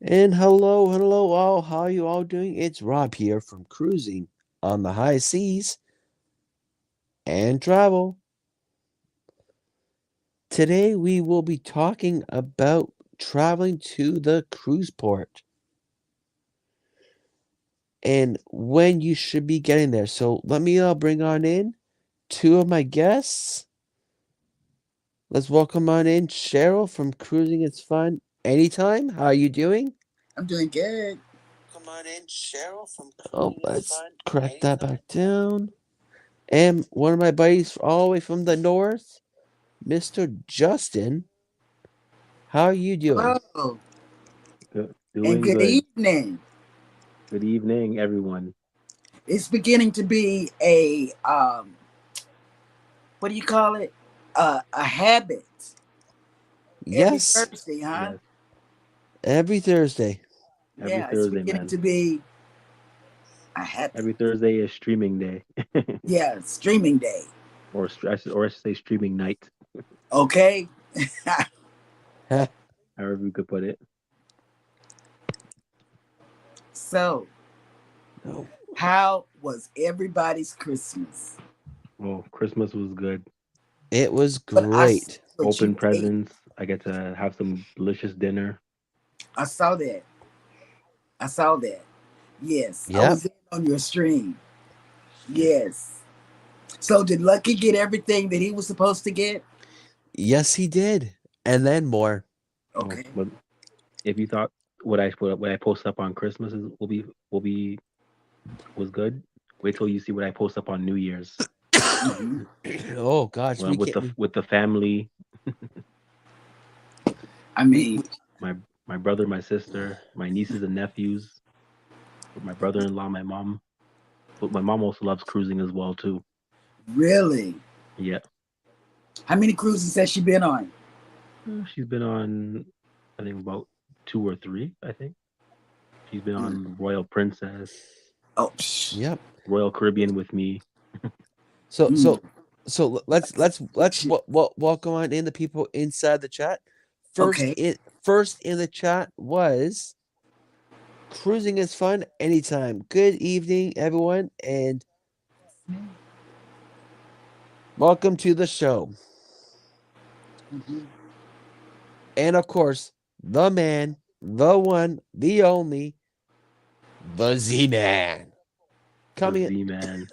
And hello all. How are you all doing? It's Rob here from Cruising on the High Seas and Travel. Today we will be talking about traveling to the cruise port and when you should be getting there. So let me bring on in two of my guests. Let's welcome on in Cheryl from Cruising It's Fun Anytime. How are you doing? I'm doing good. Come on in, Cheryl from let's correct that back down. And one of my buddies all the way from the north, Mr. Justin. How are you doing? Hello, and Doing good good. evening. Good evening, everyone. It's beginning to be a what do you call it? A habit every Yes, Thursday, huh? Yes, every Thursday. every Yeah, it's Thursday, beginning man. to be a habit. Every Thursday is streaming day, Yeah, streaming day. or I should say streaming night, Okay. however you could put it. So, No. how was everybody's Christmas? Well, Christmas was good. It was But I, great. but you Open ate. presents. I get to have some delicious dinner. I saw that. I saw that. Yes, I Yep. was in on your stream. Yes. So did Lucky get everything that he was supposed to get? Yes, he did. And then more. Oh, Okay. but if you thought what I post up on Christmas will be was good, wait till you see what I post up on New Year's. Hmm. Oh gosh, Well, we with can't. the family, I mean, my my brother, my sister, my nieces and nephews, my brother-in-law, my mom. But my mom also loves cruising as well too. really? Yeah, How many cruises has she been on? she's been on, I think about two or three. I think she's been Mm. on Royal Princess, Oh, Yep. Royal Caribbean with me. So mm. so so welcome on in the people inside the chat. Okay. First in the chat was Cruising is fun anytime. Good evening, everyone, and welcome to the show. Mm-hmm. And of course, the man, the one, the only, the Z Man. The Coming Z Man.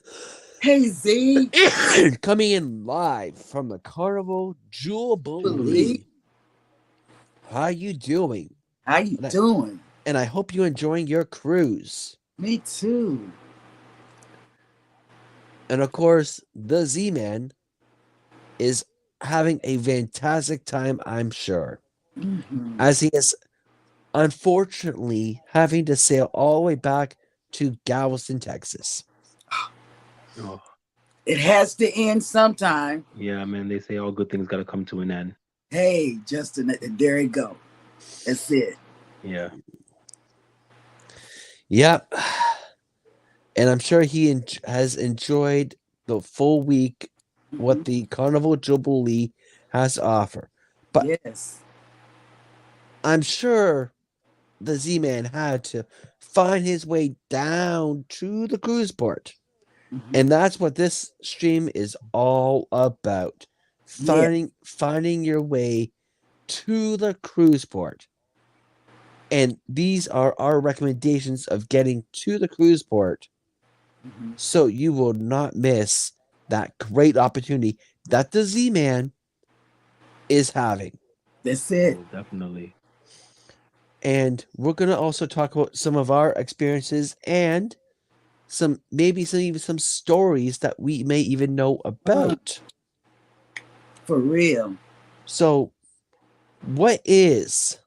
Hey Z, in, coming in live from the Carnival believe Jubilee. How you doing? how you And I, doing? and I hope you're enjoying your cruise. Me too. And of course, the Z Man is having a fantastic time, I'm sure, Hmm. as he is unfortunately having to sail all the way back to Galveston, Texas. Oh, It has to end sometime. yeah, man. They say all good things got to come to an end. Hey, Justin, there you go. That's it. Yeah. Yep. And I'm sure he has enjoyed the full week Hmm. what the Carnival Jubilee has to offer. But Yes. I'm sure the Z Man had to find his way down to the cruise port. Hmm. And that's what this stream is all about. Yeah. Finding your way to the cruise port. And these are our recommendations of getting to the cruise port Hmm. so you will not miss that great opportunity that the Z Man is having. That's it. Oh, definitely. And we're going to also talk about some of our experiences and some maybe some even some stories that we may even know Uh, about. for real. So, what is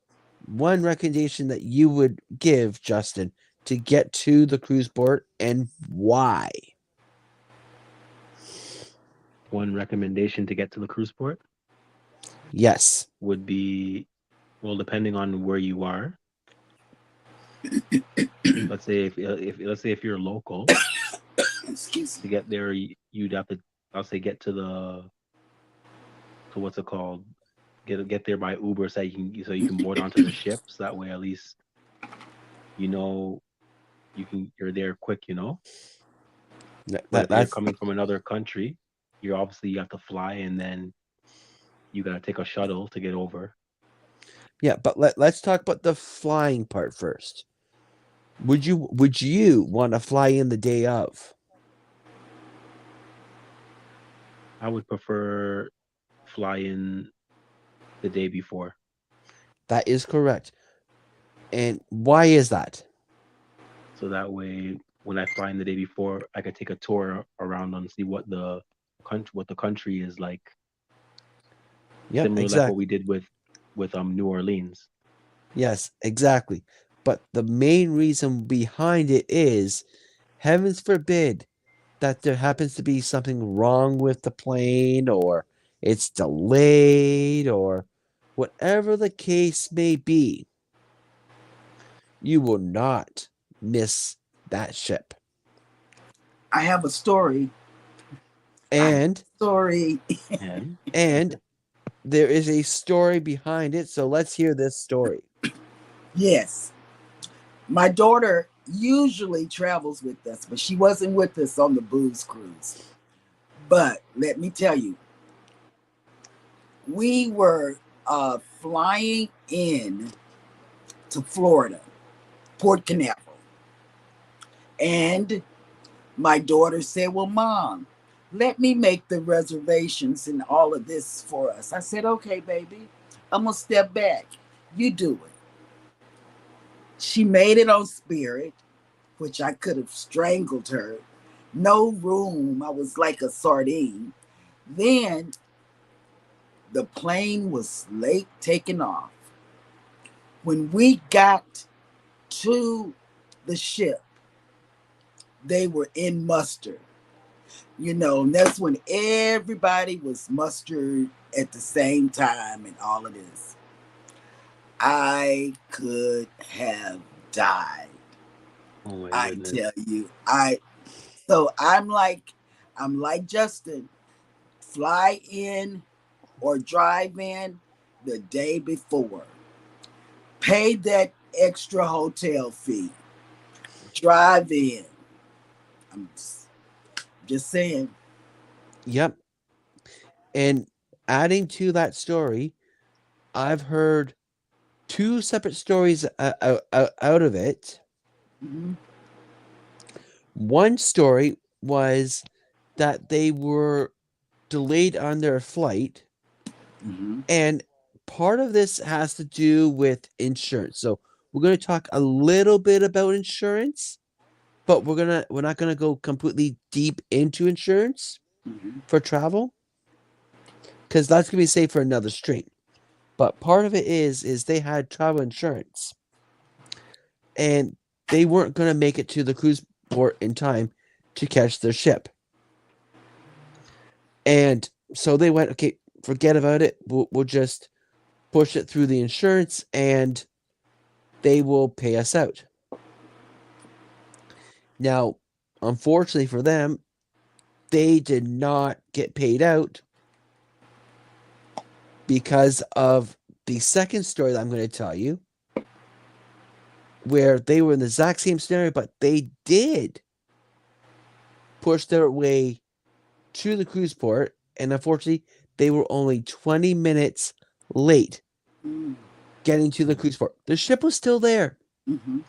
one recommendation that you would give, Justin, to get to the cruise port and why? One recommendation to get to the cruise port Yes. would be, well, depending on where you are. Let's say if let's say if you're local, Excuse to me. get there, you'd have to, I'll say, get to what's it called? Get there by Uber so you can board onto the ship. So that way, at least you know, you're there quick, you know. That, But that- if you're that's coming from another country, you have to fly, and then you gotta take a shuttle to get over. yeah. But let's talk about the flying part first. Would you want to fly in the day of? I would prefer fly in the day before. That is correct. And why is that? So that way, when I fly in the day before, I could take a tour around and see what the country is like, Yep, similar like what exactly. we did with New Orleans. Yes, exactly. But the main reason behind it is, heavens forbid that there happens to be something wrong with the plane, or it's delayed, or whatever the case may be, you will not miss that ship. I have a story. And Story. And there is a story behind it, so let's hear this story. Yes. My daughter usually travels with us, but she wasn't with us on the booze cruise. But let me tell you, we were flying in to Florida, Port Canaveral. And my daughter said, well, Mom, let me make the reservations and all of this for us. I said, okay, baby, I'm going to step back. You do it. She made it on Spirit, which I could have strangled her. No room. I was like a sardine. Then the plane was late taking off. When we got to the ship, they were in muster. You know, and that's when everybody was mustered at the same time and all of this. I could have died. oh my I goodness. tell you. So I'm like Justin, fly in or drive in the day before. Pay that extra hotel fee. Drive in. I'm just saying. Yep. And adding to that story, I've heard two separate stories out of it. Mhm. One story was that they were delayed on their flight, Mhm. and part of this has to do with insurance. So we're going to talk a little bit about insurance, but we're not going to go completely deep into insurance Mhm. for travel, because that's going to be safe for another stream. But part of it is they had travel insurance, and they weren't going to make it to the cruise port in time to catch their ship. And so they went, okay, forget about it. We'll just push it through the insurance, and they will pay us out. Now, unfortunately for them, they did not get paid out because of the second story that I'm going to tell you, where they were in the exact same scenario, but they did push their way to the cruise port, and unfortunately, they were only 20 minutes late Mhm. getting to the cruise port. The ship was still there, Mhm.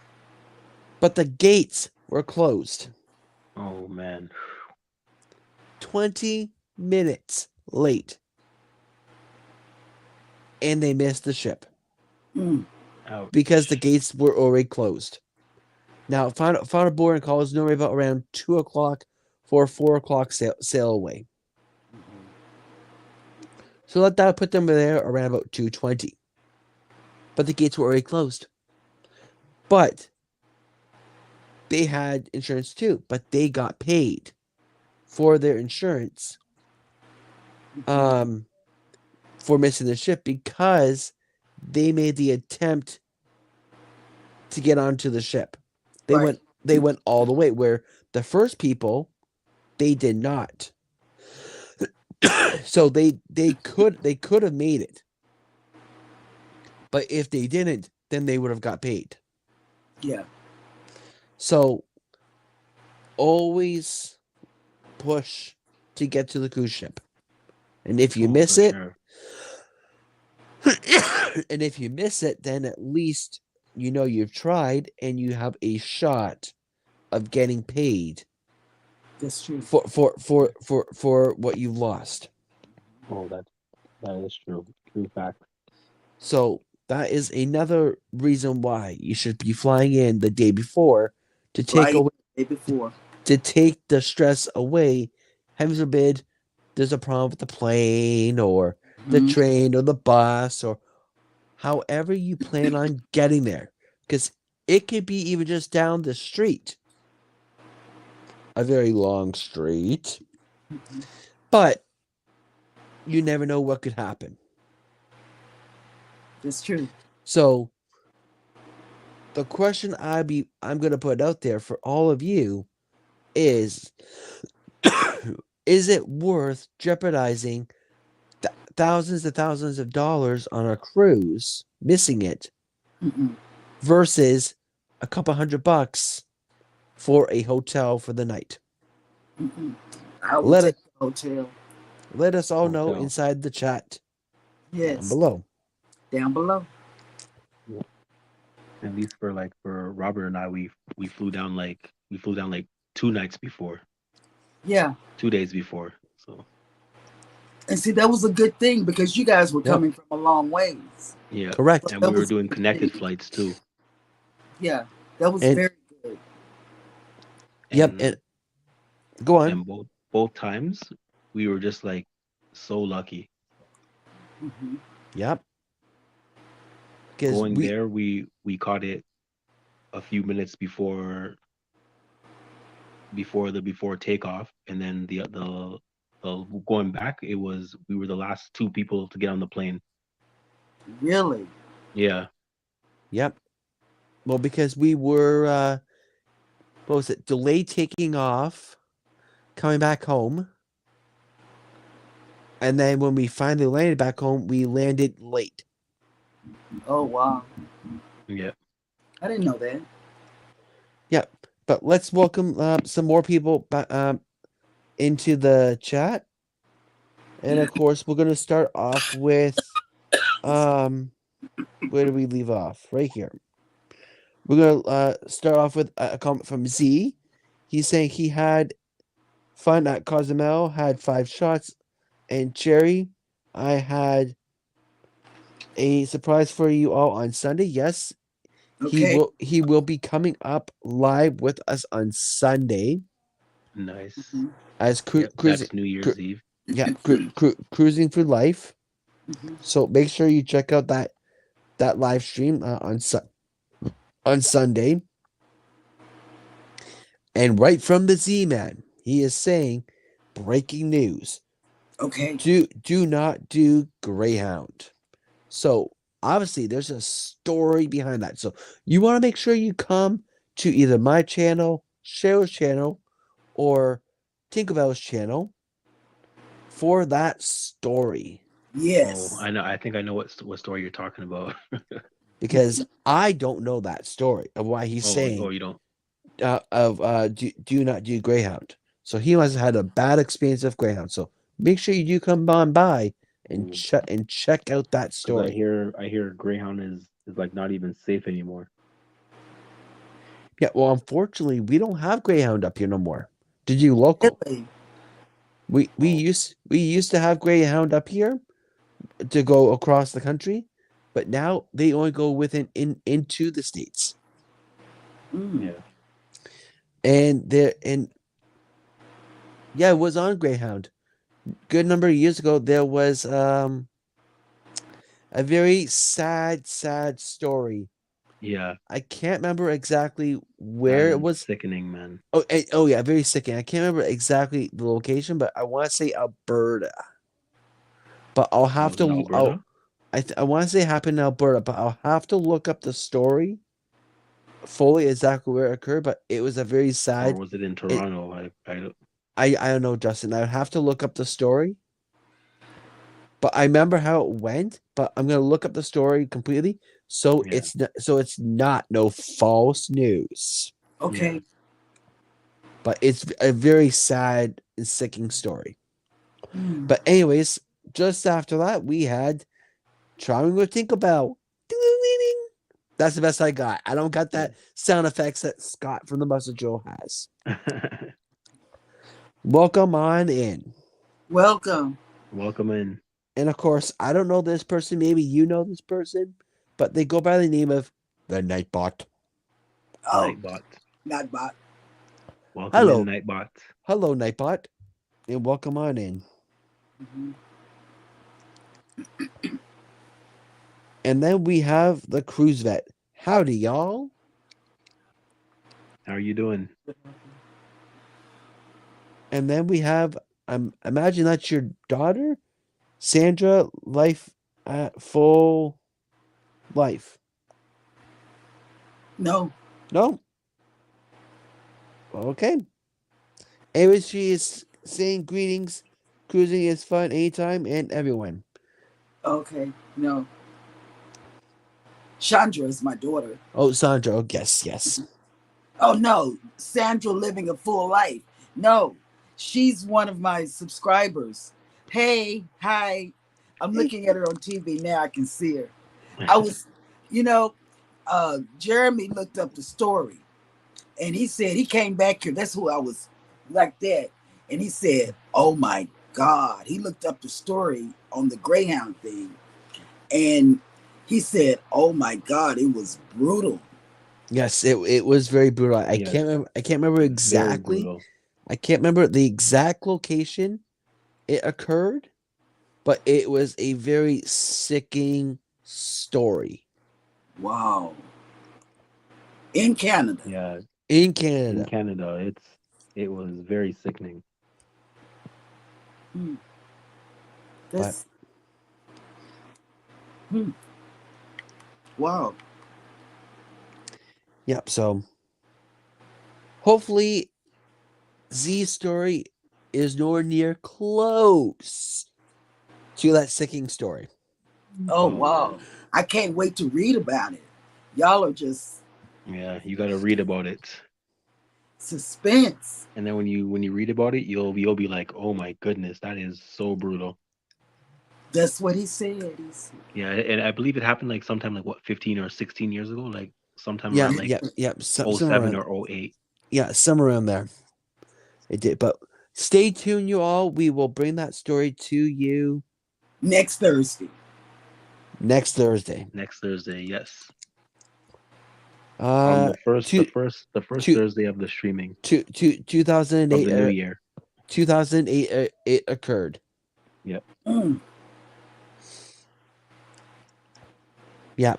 but the gates were closed. Oh man. 20 minutes late, and they missed the ship Mm. Ouch. because the gates were already closed. Now, final boarding call is normally about around 2 o'clock for a 4 o'clock sail away. So that would put them there around about 2:20. But the gates were already closed. But they had insurance too, but they got paid for their insurance for missing the ship, because they made the attempt to get onto the ship. Right. They went all the way, where the first people, they did not. So they could have made it. But if they didn't, then they would have got paid. Yeah. So always push to get to the cruise ship. And if you Oh, miss for it, sure. and if you miss it, then at least you know you've tried and you have a shot of getting paid That's true. for what you've lost. Oh, that is true. True fact. So that is another reason why you should be flying in the day before to take Fly away the day before. to take the stress away. Heaven forbid there's a problem with the plane or the Mhm. train or the bus or however you plan on getting there. Because it could be even just down the street. A very long street. Mhm. But you never know what could happen. That's true. So the question I'm gonna put out there for all of you is is it worth jeopardizing thousands and thousands of dollars on a cruise, missing it, Mm-mm. versus a couple $100 for a hotel for the night? Mm-mm. I will Let take it the hotel. let us all know Hotel. inside the chat down Yes, below. down below. At least for Robert and I, we flew down like 2 nights before, Yeah. 2 days before. So And see, that was a good thing because you guys were Yep. coming from a long ways. yeah, Correct. and That we were was a doing good connected thing. flights too. Yeah, that was And very good. yep, And and go on. and both times we were just like so lucky. Hmm. Yep. Because Going there, we caught it a few minutes before takeoff, and then the going back, we were the last 2 people to get on the plane. Really? Yeah, Yep. Well, because we were what was it? Delayed taking off, coming back home. And then when we finally landed back home, we landed late. Oh wow, yeah. I didn't know that. Yep. But let's welcome some more people into the chat. And of course, we're going to start off with where do we leave off? Right here. We're going to start off with a comment from Z. He's saying he had fun at Cozumel, had 5 shots. And Cherry, I had a surprise for you all on Sunday. Yes, Okay. he will be coming up live with us on Sunday Nice. Mhm. as Yep, cruising. that's New Year's Eve. Yeah, cruising through life. Mhm. So make sure you check out that live stream on Sunday. And right from the Z-Man, he is saying, breaking news: Okay. do not do Greyhound. So obviously there's a story behind that. So you want to make sure you come to either my channel, Cheryl's channel, or Tinkerbell's channel for that story. Yes. Oh, I know. I think I know what story you're talking about. Because I don't know that story of why he's Oh, saying you don't. do not do Greyhound. So he must have had a bad experience with Greyhound. So make sure you do come on by and check out that Because story. I hear Greyhound is like not even safe anymore. Yeah, well, unfortunately, we don't have Greyhound up here no more. Did you local? Really? We Oh. used to have Greyhound up here to go across the country, but now they only go into the states. Mm. Yeah. And yeah, it was on Greyhound. Good number of years ago, there was a very sad story. Yeah. I can't remember exactly where it was. Sickening, man. Oh yeah, very sickening. I can't remember exactly the location, but I want to say Alberta. But I'll have Was it to. Alberta? I want to say it happened in Alberta, but I'll have to look up the story fully exactly where it occurred. But it was a very Or sad. was it in Toronto? I don't know, Justin. I would have to look up the story. But I remember how it went. But I'm gonna look up the story completely. So Yeah. it's not no false news. Okay. But it's a very sad and sickening story. Mm. But anyways, just after that, we had Trying to Tinkerbell. Ding-ding-ding-ding. That's the best I got. I don't got that sound effects that Scott from the Muscle Joe has. Welcome on in. Welcome. Welcome in. And of course, I don't know this person. Maybe you know this person, but they go by the name of the Nightbot. Oh, Nightbot. not bot. Welcome Hello. in, Nightbot. Hello, Nightbot, and welcome on in. Mhm. And then we have the Cruise Vet. Howdy, y'all. How are you doing? And then we have, imagine that's your daughter, Sandra, Life at Full Life. No. No? Okay. Anyways, she is saying greetings. Cruising is fun anytime and everyone. Okay. No. Chandra is my daughter. Oh, Sandra. Oh, yes. Oh no, Sandra living a full life. No, she's one of my subscribers. Hey, hi. I'm looking at her on TV now. I can see her. I was, Jeremy looked up the story and he said he came back here. That's who I was like that. And he said, oh my God. He looked up the story on the Greyhound thing. And he said, oh my God, it was brutal. Yes, it was very brutal. I Yes. can't remember exactly. Very brutal. I can't remember the exact location it occurred, but it was a very sickening story. Wow. In Canada. Yeah, In Canada. in Canada, it was very sickening. That's wow. Yep, so hopefully Z's story is nowhere near close to that sickening story. Oh wow. I can't wait to read about it. Y'all are just Yeah, you got to read about it, suspense. and then when you read about it, you'll be like, oh my goodness, that is so brutal. That's what he said. Yeah, and I believe it happened like sometime like what 15 or 16 years ago, like sometime Yeah, around like some 07 around, or 08. yeah, somewhere around there. It did, but stay tuned, you all. We will bring that story to you Next Thursday. next Thursday. Next Thursday, yes. On the first Thursday of the streaming 2008 of the new year. 2008 it occurred. Yep. Yeah.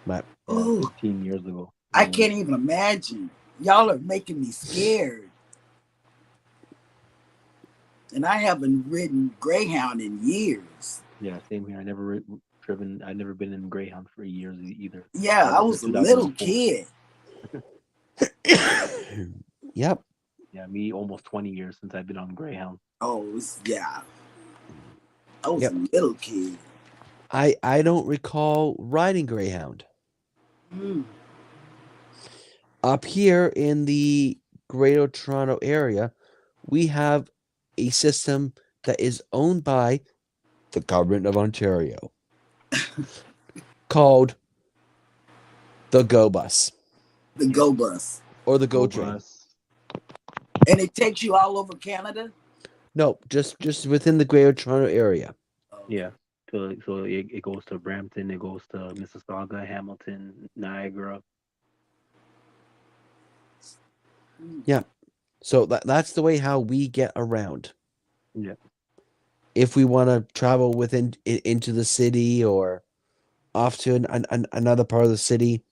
But Oh, 15 years ago. I can't even imagine. Y'all are making me scared. And I haven't ridden Greyhound in years. Yeah, same here. I never driven. I never been in Greyhound for years either. Yeah, I was a little 2004. kid. Yep. Yeah, me almost 20 years since I've been on Greyhound. Oh, yeah. I was Yep. a little kid. I don't recall riding Greyhound. Up here in the Greater Toronto area, we have a system that is owned by the government of Ontario called the Go Bus The Go Bus. or the Go Train. Bus. And it takes you all over Canada? No, just within the Greater Toronto area. Yeah. So it goes to Brampton, it goes to Mississauga, Hamilton, Niagara. Yeah. So that's the way how we get around. Yeah. If we want to travel into the city or off to another part of the city.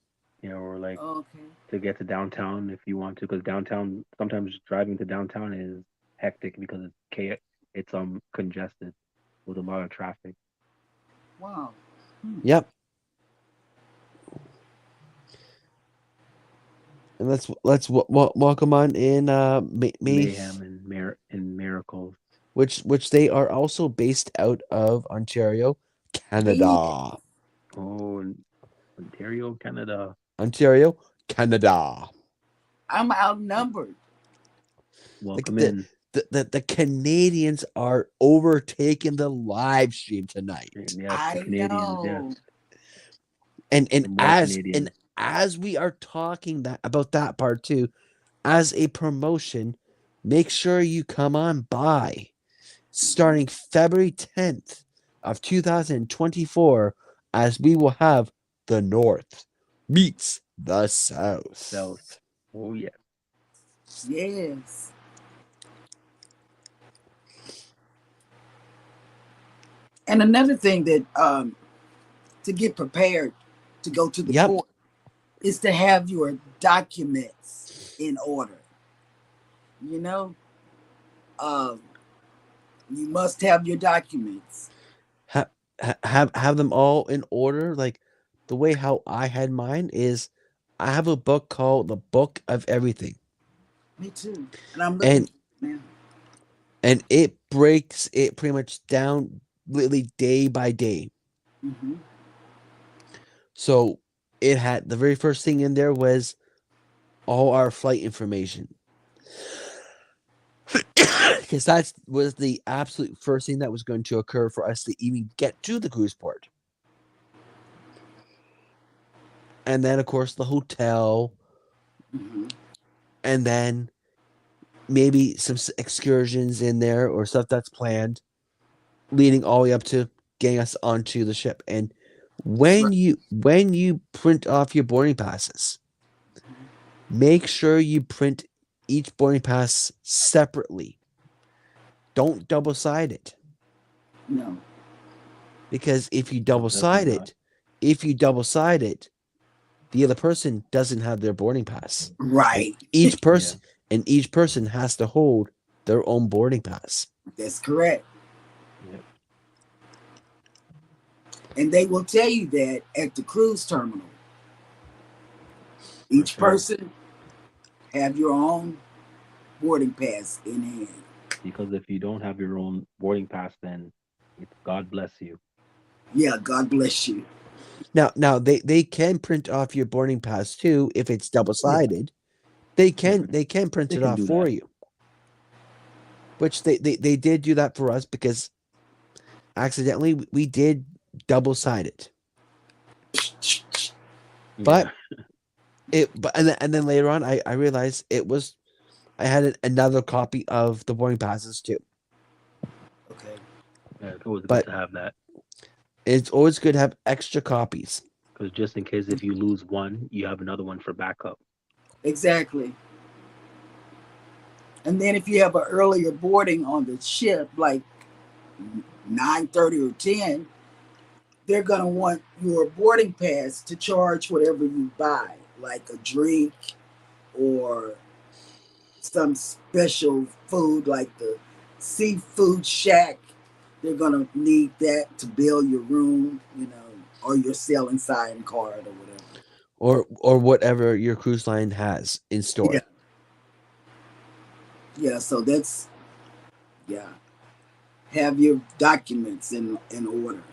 Yeah, or like Okay. to get to downtown if you want to, because downtown, sometimes driving to downtown is hectic because it's congested with a lot of traffic. Wow. Yep. And let's welcome on in Mayhem and Miracles, which they are also based out of Ontario, Canada. Oh, Ontario, Canada. Ontario, Canada. I'm outnumbered. Welcome the- in. The Canadians are overtaking the live stream tonight. Yes, I the Canadians. know. Yes, And more Canadians. as we are talking about that part too, as a promotion, make sure you come on by starting February 10th of 2024, as we will have the North meets the South. South. Oh yeah. Yes. And another thing that to get prepared to go to the Yep. port is to have your documents in order. You know, you must have your documents. Have them all in order. Like the way how I had mine is, I have a book called The Book of Everything, Me too. And I'm looking now. and it breaks it pretty much down literally day by day. Mm-hmm. So it had, the very first thing in there was all our flight information. Because that was the absolute first thing that was going to occur for us to even get to the cruise port. And then, of course, the hotel, Mm-hmm. and then maybe some excursions in there or stuff that's planned, leading all the way up to getting us onto the ship. And when you print off your boarding passes, make sure you print each boarding pass separately. Don't double side it. No. Because if you double side it, the other person doesn't have their boarding pass. Right. Each person has to hold their own boarding pass. That's correct. Yep. And they will tell you that at the cruise terminal. Each person have your own boarding pass in hand. Because if you don't have your own boarding pass, then it's God bless you. Yeah, God bless you. Now they can print off your boarding pass too if it's double sided. They can print it off for you. Which they did do that for us, because accidentally we did double side it. But and then later on I realized I had another copy of the boarding passes too. Okay. Yeah, it's always good to have that. It's always good to have extra copies. Because just in case if you lose one, you have another one for backup. Exactly. And then if you have an earlier boarding on the ship, like 9:30 or 10, they're going to want your boarding pass to charge whatever you buy, like a drink or some special food like the Seafood Shack. They're going to need that to bill your room, or your sailing sign card or whatever. Or whatever your cruise line has in store. Yeah, so that's, have your documents in order.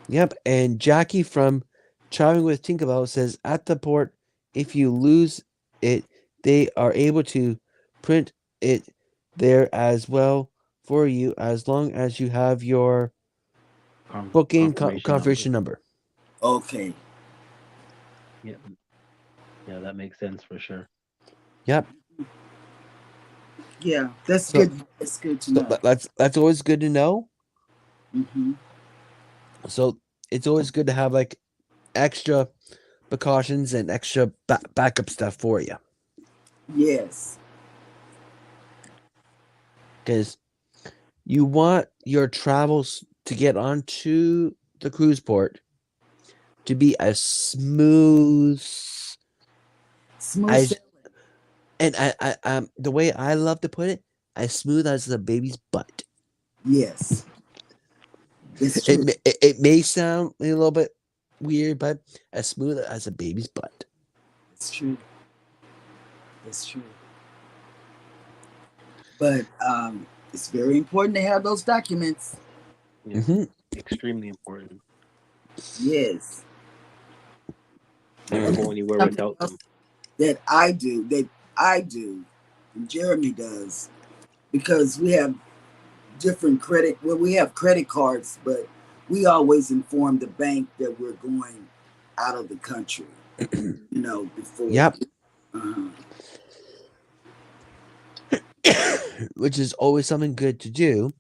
Yep, and Jackie from Traveling with Tinkerbell says, at the port, if you lose it, they are able to print it there as well for you, as long as you have your booking confirmation number. Okay. Yeah, that makes sense for sure. Yep. Yeah, that's good. It's good to know. That's always good to know. Mm-hmm. So it's always good to have like extra precautions and extra backup stuff for you. Yes. Because you want your travels to get onto the cruise port to be as smooth as, and I the way I love to put it, as smooth as the baby's butt. Yes. It's true. It may sound a little bit weird, but as smooth as a baby's butt. It's true. It's true. But it's very important to have those documents. Yeah. Mm-hmm. Extremely important. Yes. Never go anywhere without them. that I do, and Jeremy does, because we have different credit. Well, we have credit cards, but we always inform the bank that we're going out of the country. Before. Yep. Uh-huh. Which is always something good to do.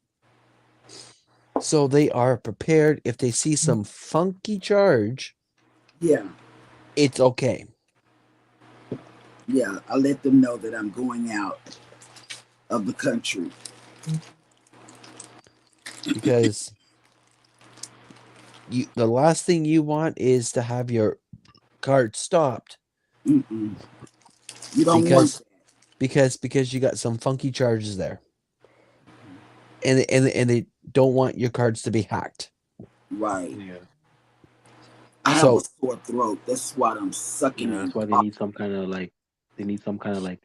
So they are prepared if they see some funky charge. Yeah. It's okay. Yeah, I let them know that I'm going out of the country. Because the last thing you want is to have your card stopped. Mm-mm. You don't want that. Because you got some funky charges there. And they don't want your cards to be hacked. Right. Yeah. I have a sore throat. That's why I'm sucking. That's why they need some kind of like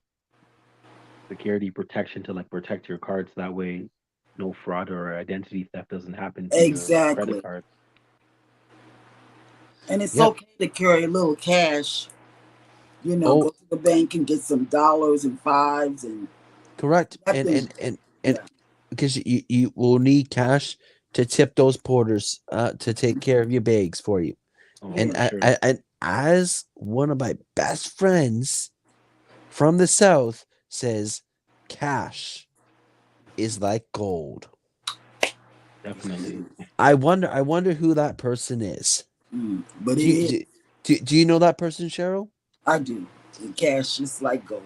security protection to like protect your cards. That way, no fraud or identity theft doesn't happen to your credit card. And it's okay to carry a little cash. Go to the bank and get some dollars and fives and. Correct. And because you will need cash to tip those porters to take care of your bags for you. And as one of my best friends from the South says, cash is like gold. Definitely. I wonder who that person is. But do you know that person, Cheryl? I do. And cash is like gold.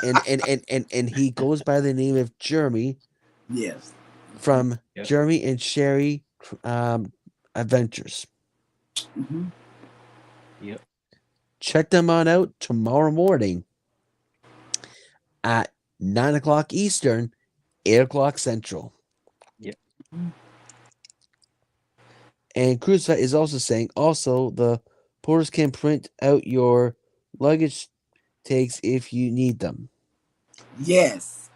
and he goes by the name of Jeremy. Yes. From Jeremy and Sherry Adventures. Mm-hmm. Yep. Check them on out tomorrow morning at 9 o'clock Eastern, 8 o'clock Central. Yep. And CruiseVet is also saying, the porters can print out your luggage tags if you need them. Yes.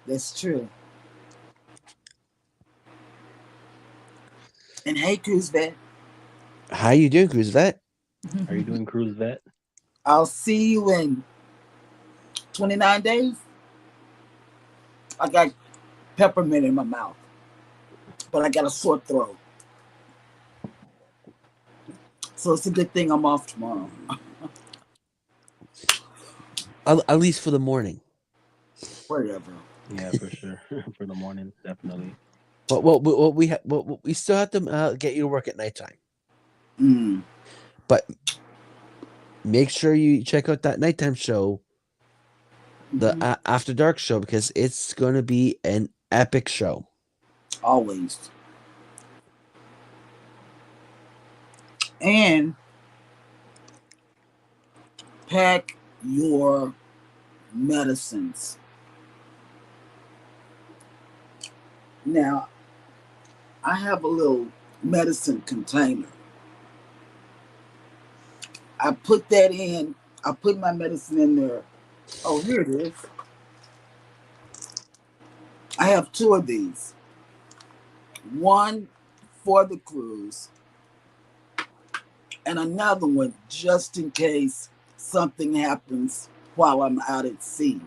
That's true. And hey, CruiseVet. How you doing, CruiseVet? How are you doing, CruiseVet? I'll see you in 29 days. I got peppermint in my mouth, but I got a sore throat. So it's a good thing I'm off tomorrow. At least for the morning. Whatever. Yeah, for sure. For the morning, definitely. But we still have to get you to work at nighttime. But make sure you check out that nighttime show, the After Dark show, because it's going to be an epic show. Always. And pack your medicines. Now, I have a little medicine container. I put that in. I put my medicine in there. Oh, here it is. I have 2 of these. One for the cruise, and another one just in case something happens while I'm out at sea.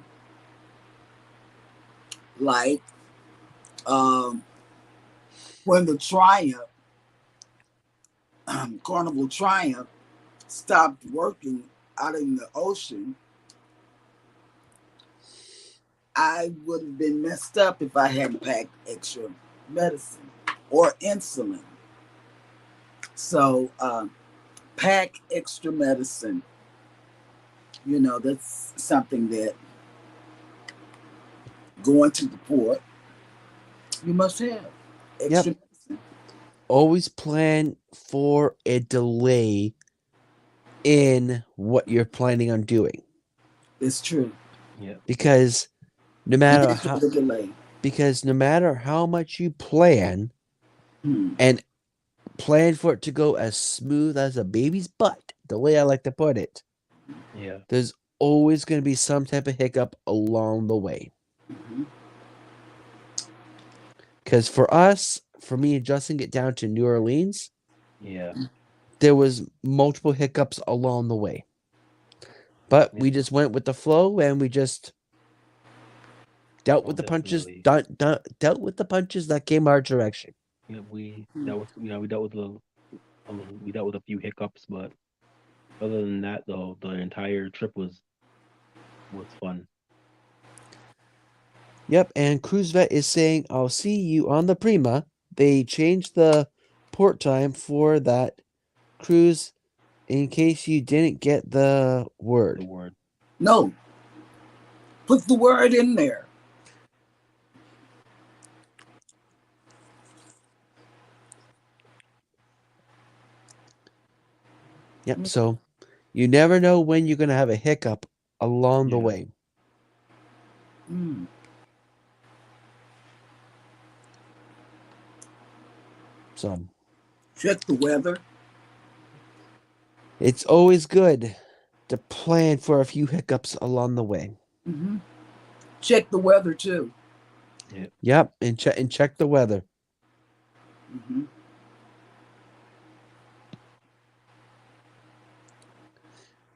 Like when the Triumph, Carnival Triumph, stopped working out in the ocean, I would have been messed up if I hadn't packed extra medicine or insulin. So pack extra medicine. That's something that going to the port, you must have extra medicine. Always plan for a delay in what you're planning on doing. It's true. Yeah. Because no matter how much you plan and plan for it to go as smooth as a baby's butt, the way I like to put it. Yeah. There's always going to be some type of hiccup along the way. Because for me adjusting it down to New Orleans, yeah, there was multiple hiccups along the way. But Yeah. we just went with the flow and we just dealt Oh, with the punches. definitely. Dealt with the punches that came our direction. Yeah, we Mm. that was we dealt with we dealt with a few hiccups, but other than that, though, the entire trip was fun. Yep, and Cruise Vet is saying, I'll see you on the Prima. They changed the port time for that cruise in case you didn't get the The word. word. No, put the word in there. Yep, so you never know when you're going to have a hiccup along the Yeah. way. Mm. So Check the weather. it's always good to plan for a few hiccups along the way. Mm-hmm. Check the weather too. Yeah. Yep, and check the weather. Mm-hmm.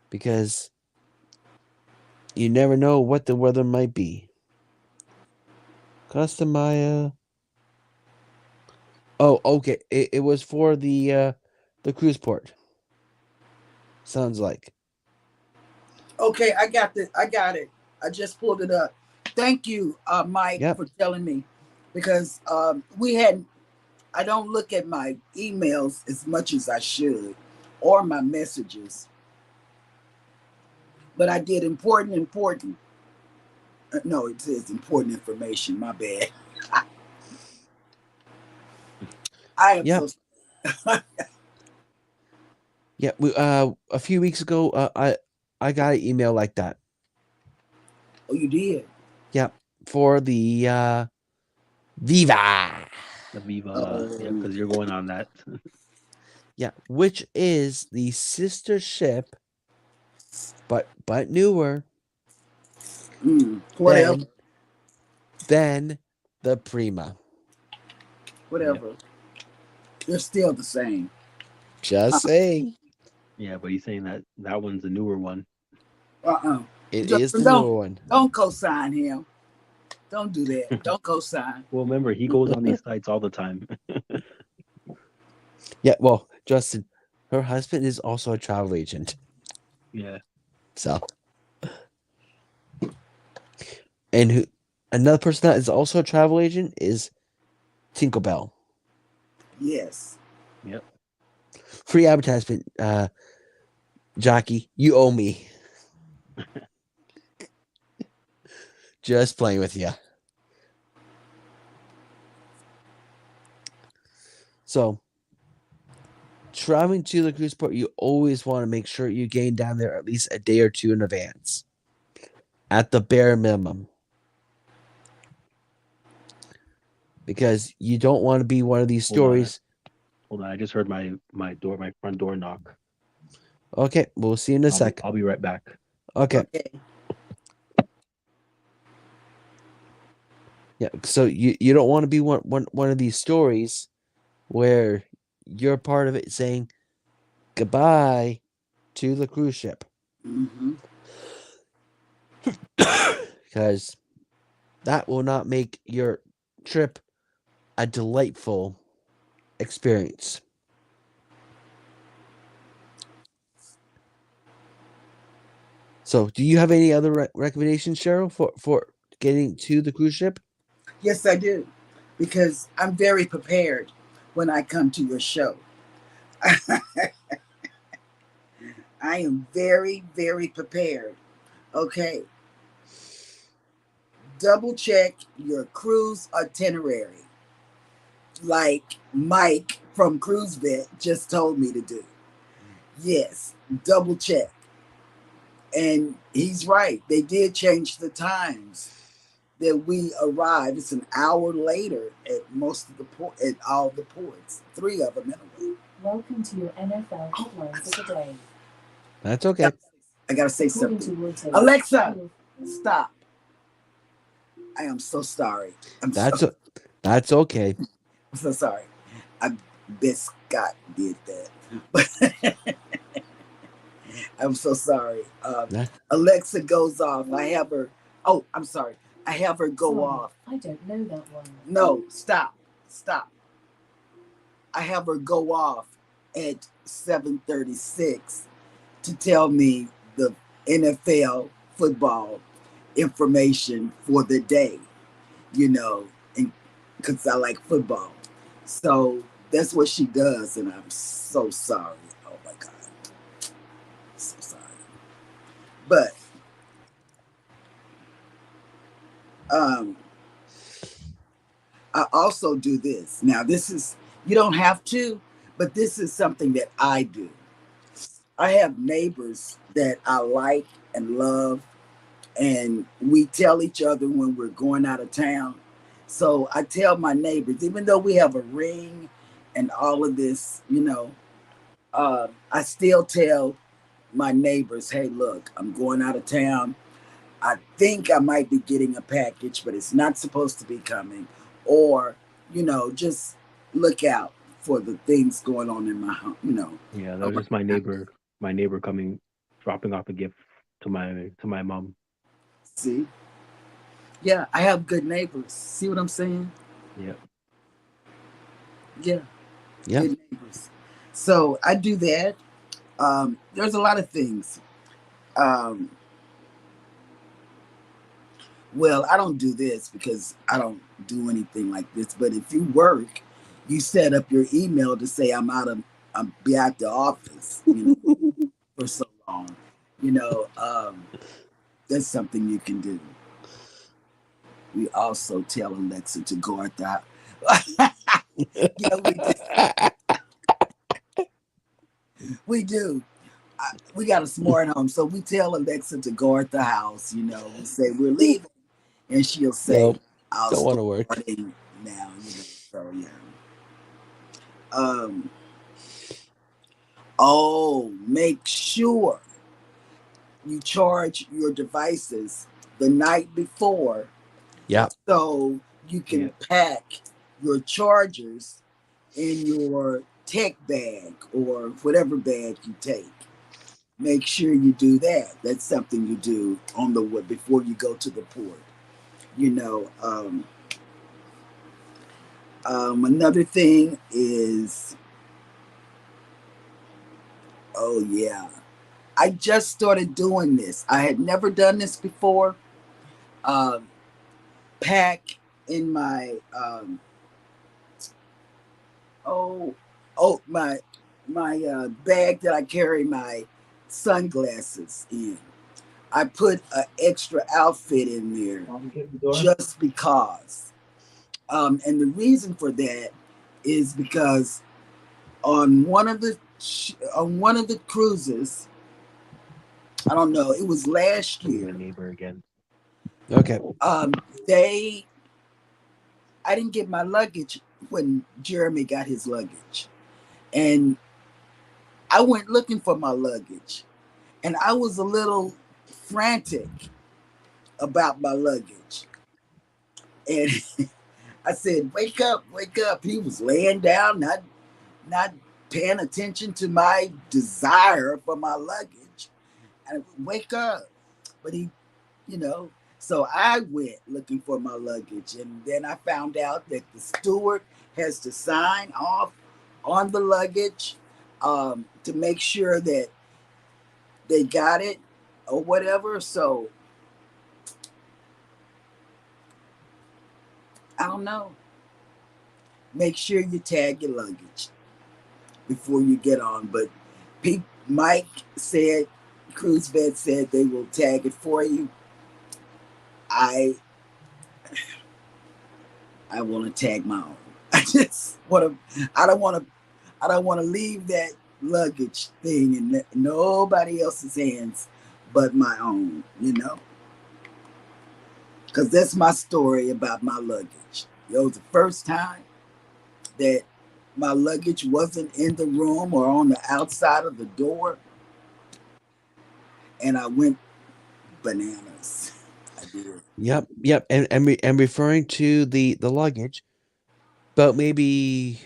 Because you never know what the weather might be. Customaya. Oh, okay. It was for the cruise port. Sounds like. Okay, I got it. I just pulled it up. Thank you, Mike, Yep. for telling me, because we hadn't. I don't look at my emails as much as I should, or my messages. But I did important. No, it says important information. My bad. I am Yep. so. Yeah, we a few weeks ago I got an email like that. Oh, you did. Yep, for the Viva. The Viva. Yeah, Oh, because you're going on that. Yeah, which is the sister ship but newer whatever, than the Prima. whatever. They're still the same. Just saying. Yeah, but he's saying that that one's a newer one. It is Justin, the newer one. don't co-sign him. Don't do that. Don't co-sign. Well, remember, he goes on these sites all the time. Yeah, well, Justin, her husband is also a travel agent. Yeah. So, and who another person that is also a travel agent is Tinkerbell. Yes. Yep. Free advertisement, Jockey. You owe me. Just playing with you. So, traveling to the cruise port, you always want to make sure you gain down there at least a day or two in advance, at the bare minimum, because you don't want to be one of these stories. Hold on. I just heard my front door knock. Okay, we'll see you in a sec. I'll be right back. Okay. Yeah, so you don't want to be one of these stories where you're part of it saying goodbye to the cruise ship. Mm-hmm. Because that will not make your trip a delightful experience. So, do you have any other recommendations, Cheryl, for getting to the cruise ship? Yes, I do, because I'm very prepared when I come to your show. I am very, very prepared. Okay. Double check your cruise itinerary, like Mike from Cruise Vet just told me to do. Yes, double check. And he's right. They did change the times that we arrive. It's an hour later at most of the at all the ports. 3 of them anyway. Welcome to your NFL headlines of the day. That's okay. I gotta say According to something. Reuters, Alexa, stop. I am so sorry. That's okay. I'm so sorry. I bet Scott did that. But I'm so sorry. Nah. Alexa goes off. I have her. Oh, I'm sorry. I have her go Sorry, off. I don't know that one. No, stop. I have her go off at 7:36 to tell me the NFL football information for the day, and because I like football. So that's what she does, and I'm so sorry. Oh my God. So sorry. But I also do this. Now, this is, you don't have to, but this is something that I do. I have neighbors that I like and love, and we tell each other when we're going out of town. So I tell my neighbors, even though we have a ring and all of this, I still tell my neighbors, hey, look, I'm going out of town. I think I might be getting a package, but it's not supposed to be coming. Or, just look out for the things going on in my home, Yeah, that was just my neighbor coming, dropping off a gift to my mom. See? Yeah, I have good neighbors. See what I'm saying? Yeah. Yeah, Yeah. good neighbors. So I do that. There's a lot of things. Um, well, I don't do this because I don't do anything like this. But if you work, you set up your email to say I'm be at the office, for so long. You know, um, that's something you can do. We also tell Alexa to go at that. Yeah, we do. We got a smart home, so we tell Alexa to guard the house. We say we're leaving, and she'll say, Nope. "I'll Don't want start to work. guarding now." So yeah. Um. Oh, make sure you charge your devices the night before, Yeah. so you can pack your chargers in your tech bag or whatever bag you take. Make sure you do that. That's something you do on the before you go to the port. You know, another thing is, oh yeah, I just started doing this. I had never done this before. Um, Pack in my oh my bag that I carry my sunglasses in. I put an extra outfit in there just because. And the reason for that is because on one of the cruises, I don't know, it was last I'm your year. neighbor again. Okay. I didn't get my luggage when Jeremy got his luggage, and I went looking for my luggage, and I was a little frantic about my luggage, and I said, "Wake up, wake up!" He was laying down, not paying attention to my desire for my luggage. And wake up. But he, you know, so I went looking for my luggage. And then I found out that the steward has to sign off on the luggage, to make sure that they got it or whatever. So I don't know. Make sure you tag your luggage before you get on. But Mike said, Cruise Vet said they will tag it for you. I want to tag my own. I don't want to leave that luggage thing in nobody else's hands but my own, because that's my story about my luggage. It was the first time that my luggage wasn't in the room or on the outside of the door, and I went bananas. I did. Yep. And referring to the luggage, about maybe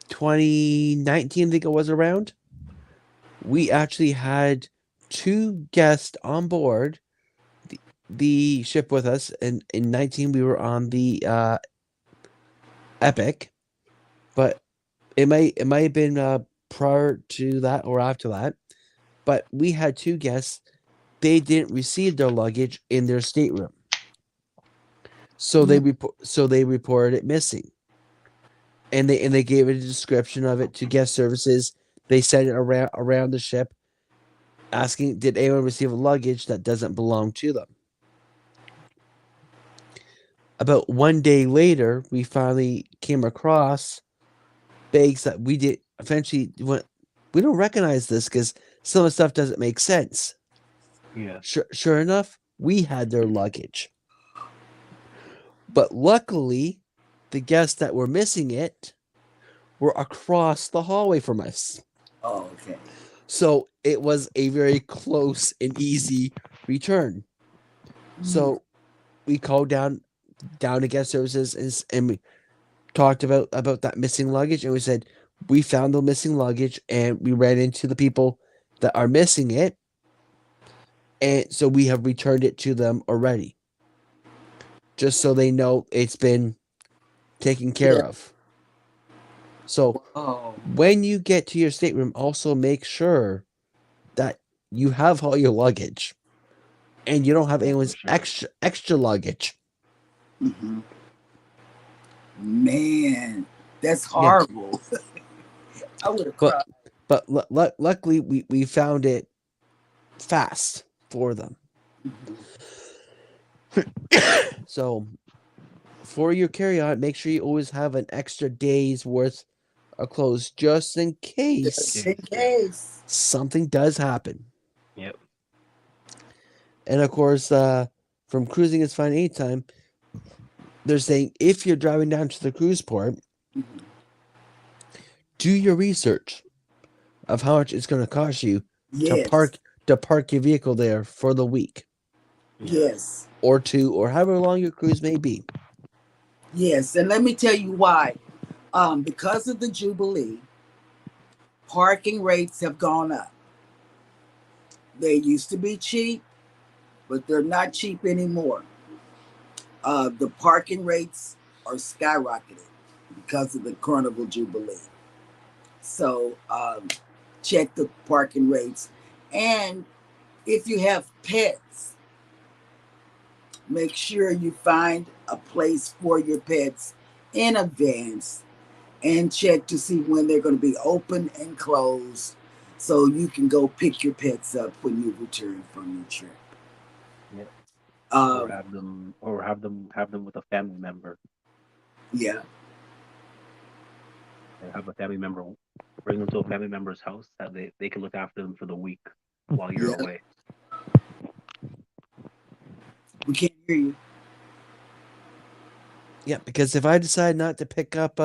2019, I think it was around. We actually had 2 guests on board the ship with us, and in 19 we were on the Epic, but it might have been prior to that or after that. But we had 2 guests. They didn't receive their luggage in their stateroom, so they reported it missing, and they gave a description of it to guest services. They sent it around the ship, asking, did anyone receive a luggage that doesn't belong to them? About 1 day later, we finally came across bags that we did eventually went. We don't recognize this because some of the stuff doesn't make sense. Yeah. Sure enough, we had their luggage, but luckily, the guests that were missing it were across the hallway from us. Oh, okay. So it was a very close and easy return. So we called down to guest services and we talked about that missing luggage, and we said we found the missing luggage and we ran into the people that are missing it, and so we have returned it to them already, just so they know it's been taken care of. So when you get to your stateroom, also make sure that you have all your luggage and you don't have anyone's extra luggage. Mm-hmm. Man, that's horrible. I would have cried. But luckily, we found it fast for them. So, for your carry-on, make sure you always have an extra day's worth of clothes, just in case something does happen. Yep. And of course, from Cruising is Fine Anytime, they're saying if you're driving down to the cruise port, do your research of how much it's going to cost you to park your vehicle there for the week. Yes. Or 2, or however long your cruise may be. Yes, and let me tell you why. Because of the Jubilee, parking rates have gone up. They used to be cheap, but they're not cheap anymore. The parking rates are skyrocketed because of the Carnival Jubilee. So check the parking rates. And if you have pets, make sure you find a place for your pets in advance and check to see when they're going to be open and closed so you can go pick your pets up when you return from your trip. Yeah. Or have them with a family member. Yeah. Or have a family member, bring them to a family member's house that they can look after them for the week while you're away. We can't hear you. Yeah, because if I decide not to pick up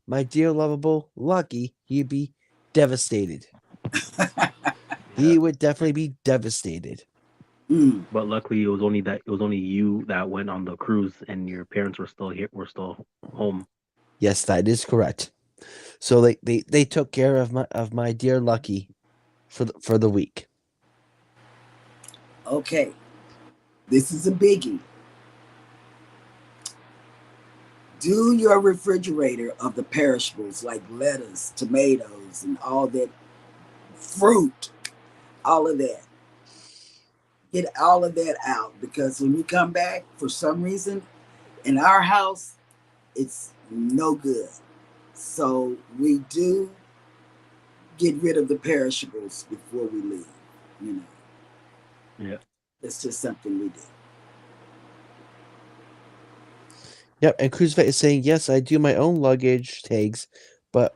my dear lovable Lucky, he'd be devastated. He would definitely be devastated. But luckily, it was only you that went on the cruise, and your parents were still home. Yes, that is correct. So they took care of my dear Lucky for the week. Okay, this is a biggie. Do your refrigerator of the perishables like lettuce, tomatoes, and all that fruit, all of that. Get all of that out, because when you come back, for some reason, in our house, it's no good. So we do get rid of the perishables before we leave, you know. Yeah. It's just something we do. Yep, and Cruise Vet is saying, yes, I do my own luggage tags, but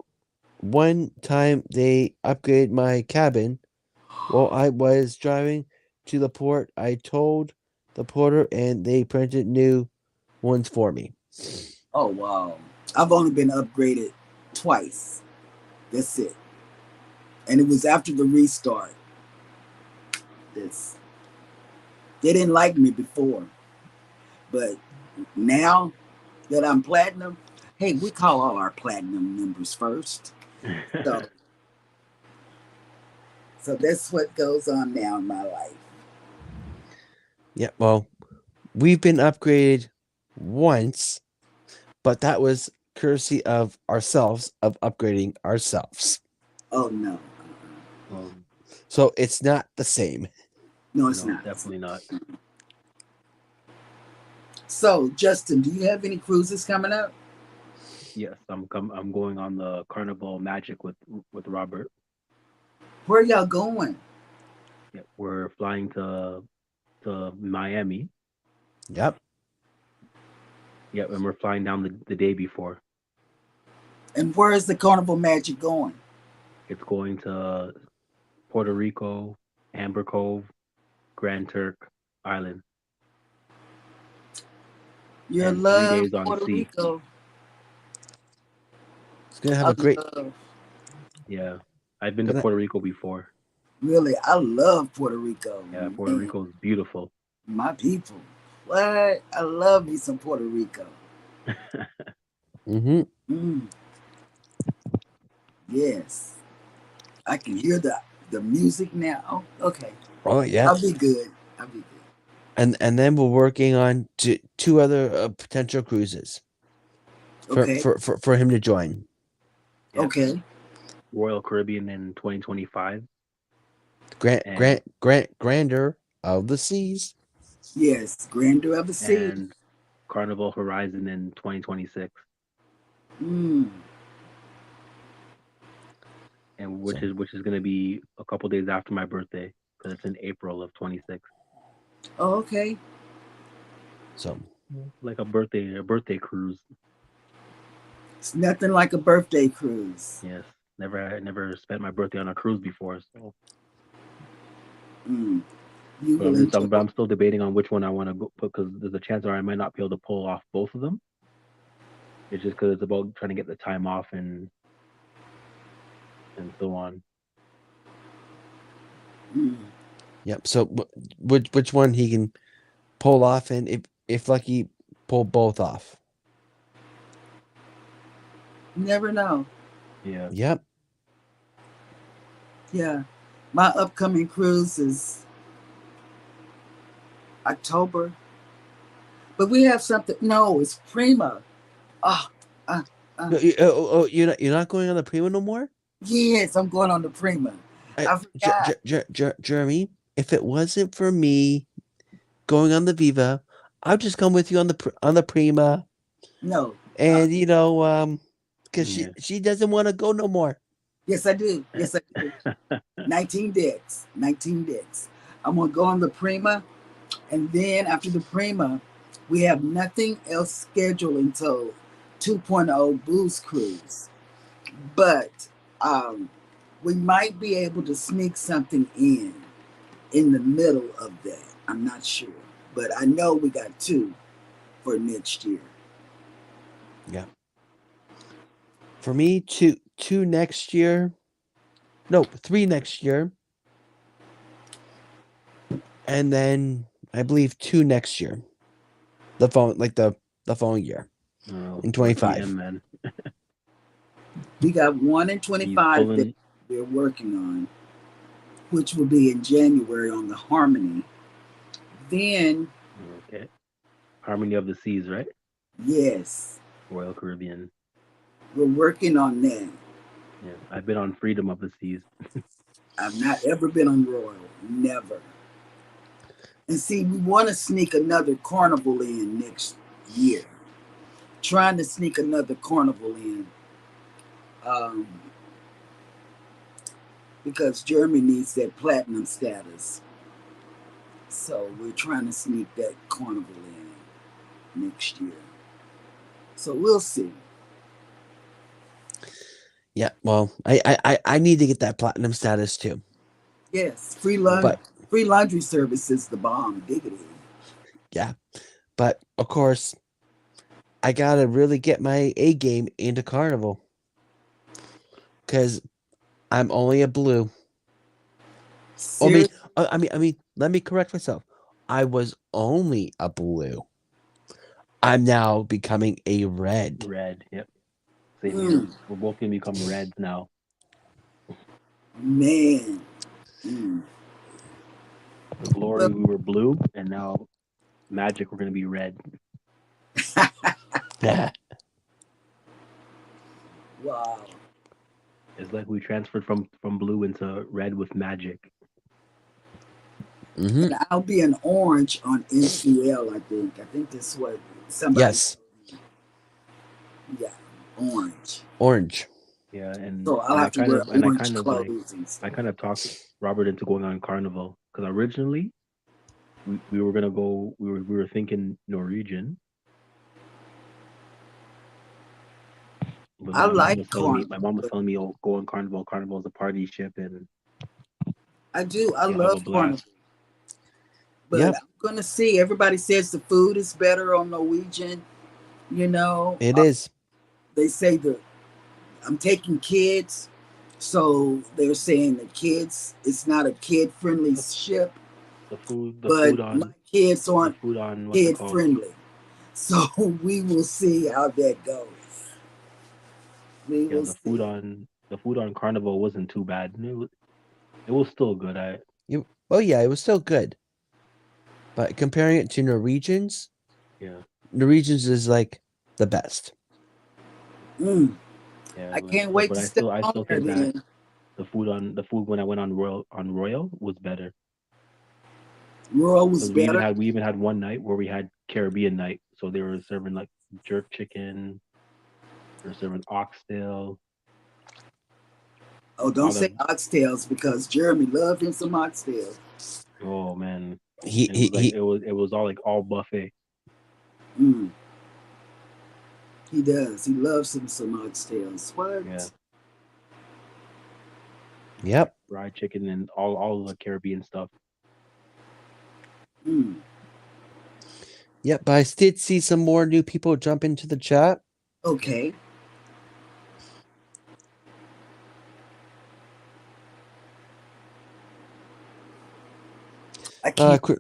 one time they upgraded my cabin while I was driving to the port. I told the porter and they printed new ones for me. Oh, wow. I've only been upgraded twice. That's it. And it was after the restart. They didn't like me before. But now that I'm platinum, hey, we call all our platinum members first. So that's what goes on now in my life. Yeah, well, we've been upgraded once, but that was courtesy of ourselves, of upgrading ourselves. Oh no. So it's not the same. No, it's No, not. definitely not. So, Justin, do you have any cruises coming up? Yes, I'm going on the Carnival Magic with Robert. Where y'all going? Yeah, we're flying to Miami. Yep. Yeah, and we're flying down the day before. And where is the Carnival Magic going? It's going to Puerto Rico, Amber Cove, Grand Turk Island. You And 3 love days on Puerto sea. Rico. It's gonna have I a great. love, Yeah, I've been to Gonna- Puerto Rico before. really, I love Puerto Rico. Yeah, Puerto Man, Rico is beautiful. my people. What? I love me some Puerto Rico. Mm-hmm. Mm. Yes. I can hear the music now. Oh, okay. Oh yeah. I'll be good. I'll be good. And then we're working on two other potential cruises Okay. for him to join. Yeah. Okay. Royal Caribbean in 2025. Grander of the Seas. Yes. Grandeur of the Sea. And Carnival Horizon in 2026. Mm. And which is going to be a couple days after my birthday because it's in April of 26. Oh, okay. So Like a birthday cruise. It's nothing like a birthday cruise. Yes. Never spent my birthday on a cruise before, so Mm. You but will enjoy. I'm still debating on which one I want to go because there's a chance where I might not be able to pull off both of them. It's just because it's about trying to get the time off and so on. Mm. yep. So which one he can pull off, and if lucky, pull both off. You never know. Yeah. Yep. Yeah. My upcoming cruise is October. But we have something. No, it's Prima. Oh, You're not going on the Prima no more. yes, I'm going on the Prima. I forgot. Jeremy, if it wasn't for me going on the Viva, I'd just come with you on the Prima. No. And because she doesn't want to go no more. Yes, I do. Yes, I do. 19 decks. 19 decks. I'm going to go on the Prima. And then after the Prima, we have nothing else scheduled until 2.0 Booze Cruise. But we might be able to sneak something in the middle of that. I'm not sure. But I know we got 2 for next year. Yeah. For me, two next year. No, 3 next year. And then I believe 2 next year. The following year. In 25. Man. We got 1 in 25 that we're working on, which will be in January on the Harmony. Then okay. Harmony of the Seas, right? Yes. Royal Caribbean. We're working on that. Yeah, I've been on Freedom of the Seas. I've not ever been on Royal. Never. And see, we want to sneak another carnival in next year. Trying to sneak another carnival in. Because Jeremy needs that platinum status. So we're trying to sneak that carnival in next year. So we'll see. Yeah, well, I need to get that platinum status too. Yes, free laundry service is the bomb, diggity. Yeah, but of course, I gotta really get my A game into Carnival because I'm only a blue. I mean, let me correct myself. I was only a blue. I'm now becoming a red. Red, yep. Same here. We're both gonna become reds now. Man. Mm. The Glory, we were blue, and now Magic, we're gonna be red. Wow. It's like we transferred from blue into red with Magic. Hmm. And I'll be an orange on NCL, I think. I think that's what somebody. Yes, Yeah, orange. orange. Yeah, and So I'll and I have to kind wear of and I orange kind of like clothes and I stuff. kind of talked Robert into going on Carnival because originally we were gonna go. We were thinking Norwegian, but I my mom like was telling me carnival. oh, go on Carnival. Carnival's a party ship, and I do. I you'll have a love carnival. blast. But Yep, I'm going to see. Everybody says the food is better on Norwegian. You know, it is. they say I'm taking kids. So they're saying the kids, it's not a kid friendly ship, The but my kids aren't food on what's it kid called? friendly. So we will see how that goes. We Yeah, will see. the food on Carnival wasn't too bad. It was still good. Oh yeah, it was still good. But comparing it to Norwegians, Yeah, is like the best. Mm, yeah. I can't wait But to step I on still there think that then. the food when I went on Royal was better. Royal was Because better. we even had one night where we had Caribbean night, so they were serving like jerk chicken, they were serving oxtail. Oh, don't All say the oxtails because Jeremy loved him some oxtails. oh man, He it was like he it was all like all buffet. Mm, he does. He loves him some oxtails. What? Yeah, Yep. fried chicken and all the Caribbean stuff. Mm. Yep, but I did see some more new people jump into the chat. Okay. I can't. Crystal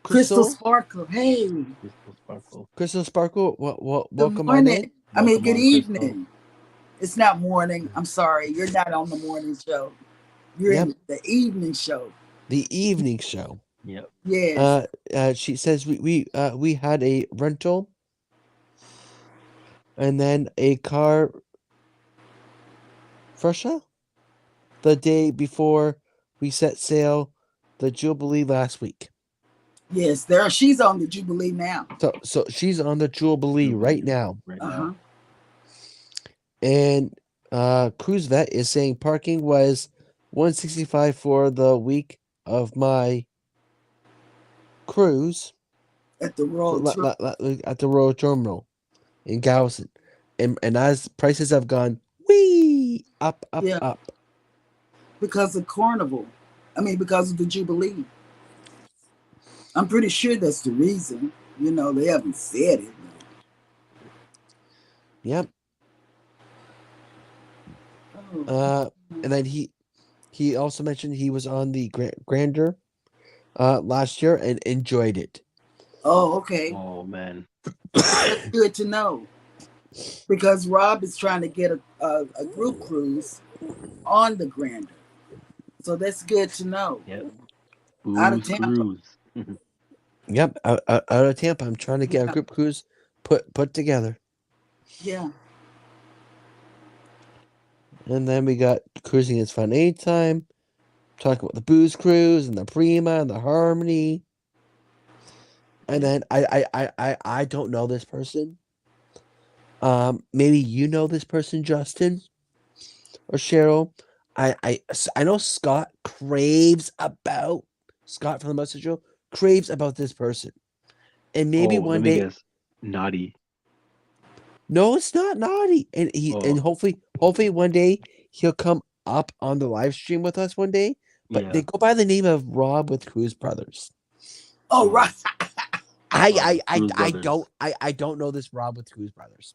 Crystal Sparkle. Hey. Crystal Sparkle. Crystal Sparkle, Good welcome on in. morning. I mean, Welcome good on, Crystal. evening. It's not morning. I'm sorry. You're not on the morning show. You're Yep. in the evening show. The evening show. Yep. Yes. She says we had a rental and then a car Russia the day before we set sail the Jubilee last week. Yes, she's on the Jubilee now. So she's on the Jubilee right now. Right Uh-huh. now. And Cruise Vet is saying parking was $165 for the week of my cruise At the Royal at the Royal Terminal in Galveston. And as prices have gone wee up. Because of Carnival. I mean, because of the Jubilee. I'm pretty sure that's the reason. You know, they haven't said it. Yep. Oh. And then he also mentioned he was on the Grandeur last year and enjoyed it. Oh, okay. Oh man. That's good to know. Because Rob is trying to get a group cruise on the Grandeur. So that's good to know. Yep. Out of Tampa. Cruise. Yep, out of Tampa. I'm trying to get a group cruise put together. Yeah. And then we got Cruising is Fun Anytime, talking about the Booze Cruise and the Prima and the Harmony. And then I don't know this person. Maybe you know this person, Justin or Cheryl. I know Scott Scott from the Message Show craves about this person. And maybe one day guess. Naughty. No, it's not Naughty. And and hopefully one day he'll come up on the live stream with us one day. But they go by the name of Rob with Cruz Brothers. Oh, right. I don't know this Rob with Cruz Brothers.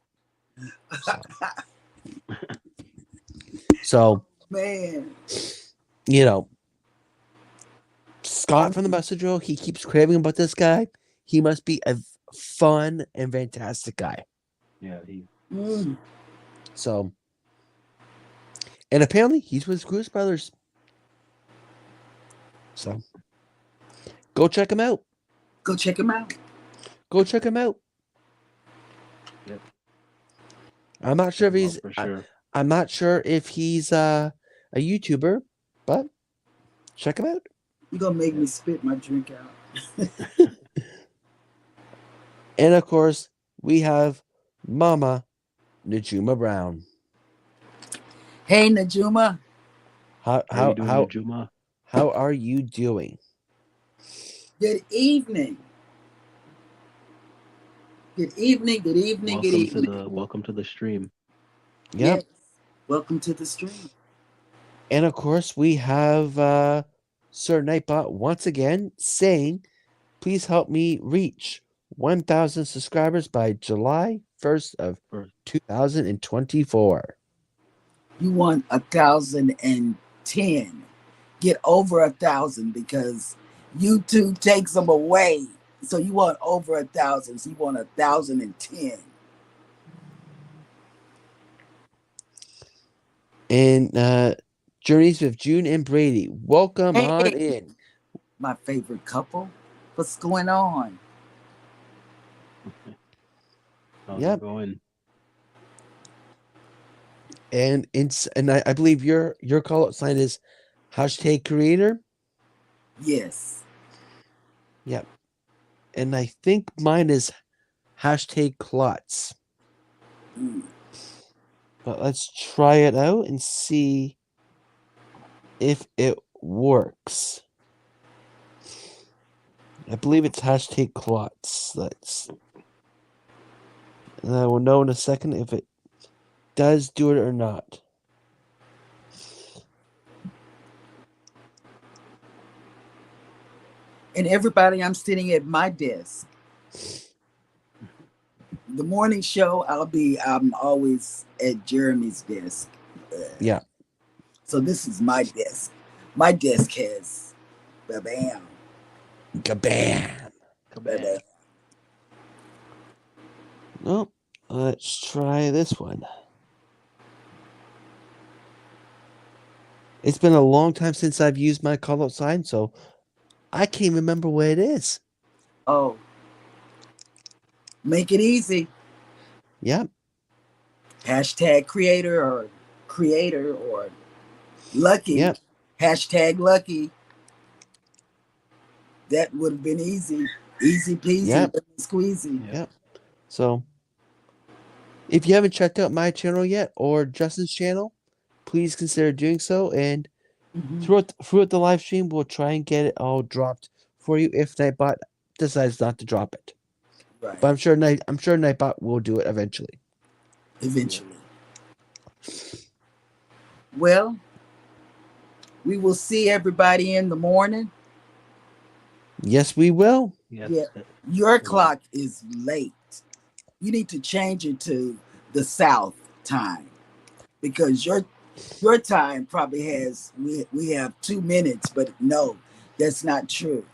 So man, you know, Scott from the Messenger, he keeps craving about this guy. He must be a fun and fantastic guy. Yeah, So, and apparently he's with Cruz Brothers. So go check him out. Go check him out. Go check him out. Yep. I'm not sure if Well, he's for sure. I'm not sure if he's a YouTuber, but check him out. You're gonna make me spit my drink out. And of course, we have Mama Najuma Brown. Hey Najuma. How How you doing, Juma? how are you doing? Good evening. Good evening, good evening, good evening. Welcome to the stream. Yep. Yes. Welcome to the stream. And of course, we have Sir Nightbot once again saying, please help me reach 1,000 subscribers by July 1st of 2024. You want 1,010. Get over 1,000 because YouTube takes them away. So you want over 1,000. So you want 1,010. And Journeys with June and Brady, welcome on in. My favorite couple. What's going on? How's Yep. it going? And I believe your call out sign is #creator. Yes. Yep. And I think mine is #Klotz. Mm. But let's try it out and see if it works. I believe it's #Klotz. And I will know in a second if it does do it or not. And everybody, I'm sitting at my desk. The morning show, I'm always at Jeremy's desk. Yeah. So this is my desk. My desk has bam. Kabam. Bam. Well, let's try this one. It's been a long time since I've used my call out sign, so I can't remember where it is. Oh. Make it easy. Yep. #creator or lucky. Yep. #lucky. That would have been easy. Easy peasy, Yep. squeezy. Yep. So if you haven't checked out my channel yet or Justin's channel, please consider doing so. And Mhm. throughout the live stream, we'll try and get it all dropped for you if Nightbot decides not to drop it. Right. But I'm sure Nightbot will do it eventually. Eventually. Well, we will see everybody in the morning. Yes, we will. Yes. Yeah. Your clock is late. You need to change it to the South time because your time probably has we have 2 minutes, but no, that's not true.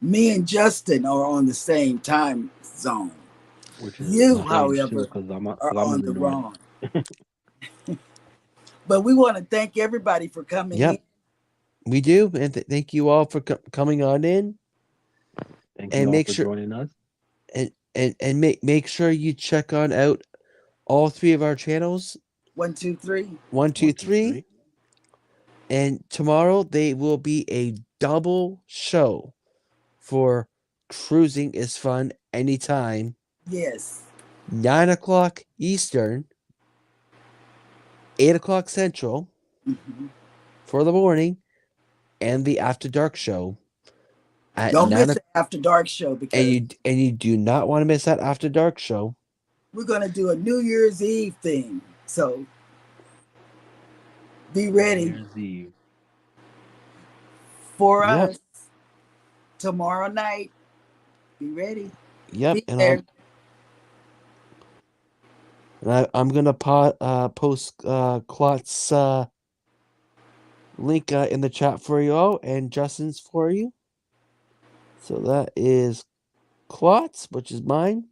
Me and Justin are on the same time zone. Which is You, strange, however, too, 'cause I'm are in on the the north. wrong. But we want to thank everybody for coming Yep. in. We do. And thank you all for coming on in. Thank And you all make for sure- joining us. And make sure you check on out all 3 of our channels. 1, 2, 3. 1, 2, 3. And tomorrow they will be a double show for Cruising is Fun Anytime. Yes. 9 o'clock Eastern, 8 o'clock Central Mhm. for the morning, and the After Dark show at Don't 9 miss the After Dark show because and you do not want to miss that After Dark show. we're going to do a New Year's Eve thing. So be ready New Year's Eve. for Yep. us tomorrow night. Be ready. Yep, Be and there. I'm gonna post Klotz link in the chat for you all, and Justin's for you. So that is Klotz, which is mine,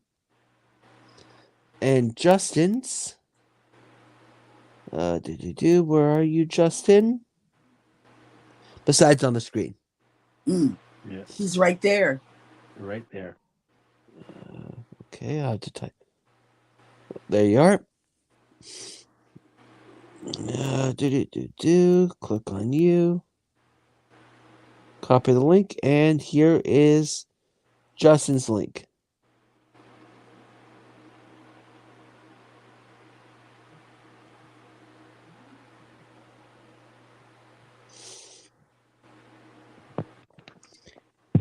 and Justin's. Where are you, Justin? Besides on the screen. Mm, Yeah, he's right there. right there. Okay, I'll have to type. There you are. Click on you. Copy the link, and here is Justin's link.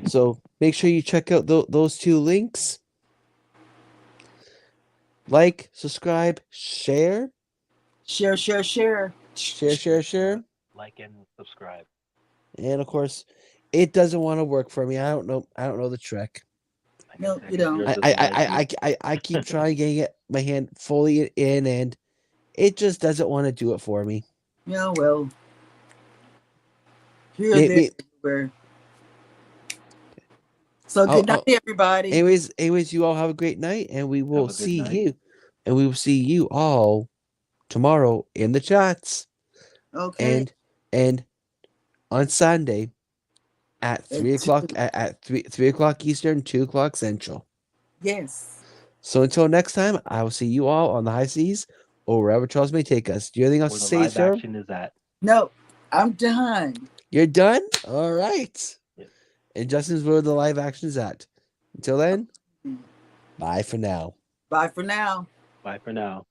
So make sure you check out those two links. Like, subscribe, share. Share, share, share. Share. Like and subscribe. And of course, it doesn't want to work for me. I don't know the trick. No, I you can don't. yours I doesn't like you. I keep trying getting it my hand fully in, and it just doesn't want to do it for me. Yeah, well, here, Me- there, me- everywhere. So oh, good night, everybody. anyways, you all have a great night, and we will Have a good see night. you, and we will see you all tomorrow in the chats, Okay. and on Sunday at 3 o'clock at 3 o'clock Eastern, 2 o'clock Central. Yes. So until next time, I will see you all on the high seas or wherever Charles may take us. Do you have anything else Where to the say, live sir? action is at. No, I'm done. You're done? All right. Yep. And Justin's where the live action is at. Until then, bye for now. Bye for now. Bye for now.